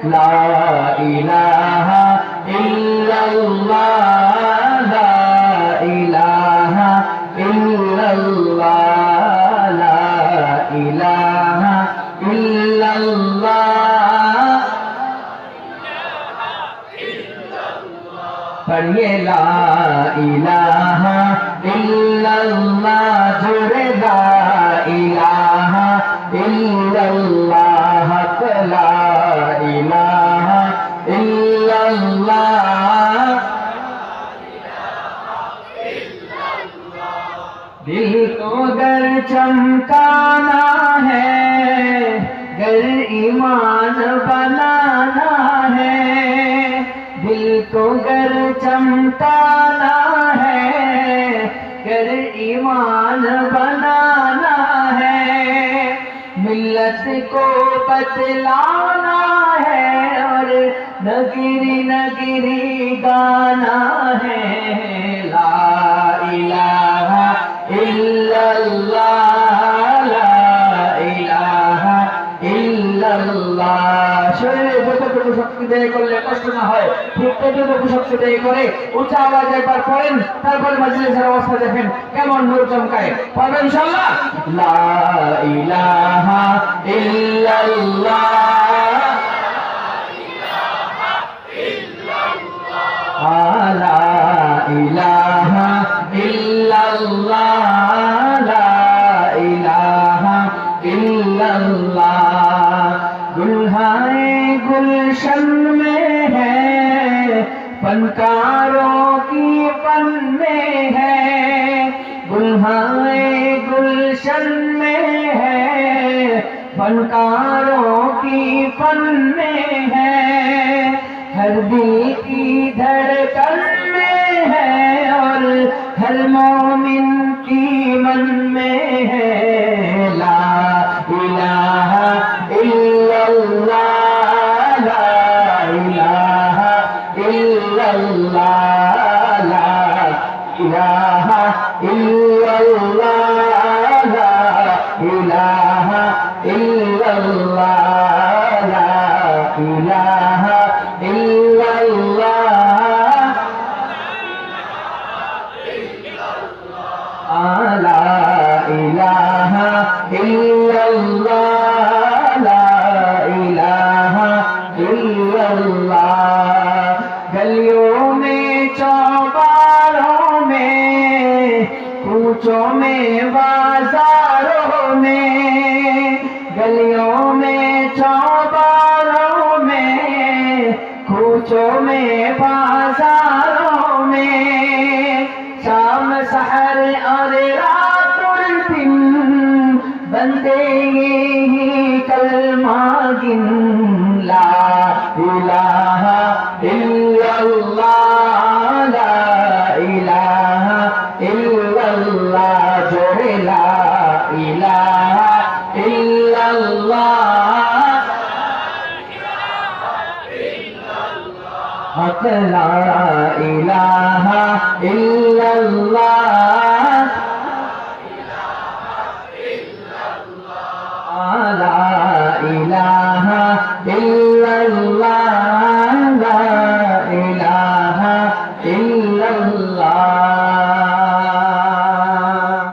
লা ইলাহা ইল্লাল্লাহ লা ইলাহা ইল্লাল্লাহ লা ইলাহা ইল্লাল্লাহ पढ़िए ला इलाहा इल्लल्लाह जुड़े ला इलाहा इल्लल्लाह ला इलाहा इल्लल्लाह दिल को गर चमकाना है गर ईमान बनाना है दिल को गर चमकाना है गर ईमान बनाना है मिल्लत को बतलाना है और नगरी नगरी गाना है ला इलाहा इल्लल्लाह ला इलाहा इल्लल्लाह শরীরে যতটুকু শক্তি ব্যয় করলে কষ্ট না হয় ঠিক ততটুকু শক্তি ব্যয় করে উঁচা আওয়াজে একবার পড়েন তারপরে মাজলিসের অবস্থা দেখেন কেমন নূর চমকায় পড়বেন ইনশাআল্লাহ লা ইলাহা ইল্লাল্লাহ লা ইলাহা ইল্লাল্লাহ লা ইলাহা ইল্লাল্লাহ दुल्हाए गुलशन में है फनकारों की फन में है दुल्हाए गुलशन में है फनकारों की फन में है हर दिल की धड़कन में है और हर मोमिन की मन में है ला इलाहा इल्लल्लाह ला इलाहा इल्लल्लाह ला इलाहा इल्लल्लाह ला इलाहा इल्लल्लाह ला इलाहा इल्लल्लाह ला इलाहा इल्लल्लाह ला इलाहा इल्लल्लाह गलियों में चौबारों में कूचों में बाजारों में गलियों में चौबारों में कूचों में बाजारों में शाम सहर और रात और दिन बंदे ही कलमा गिन ला इलाहा इल्लल्लाह ला इलाहा इल्लल्लाह जोड़े ला इलाहा इल्लल्लाह हक ला इलाहा इल्लल्लाह ला इलाहा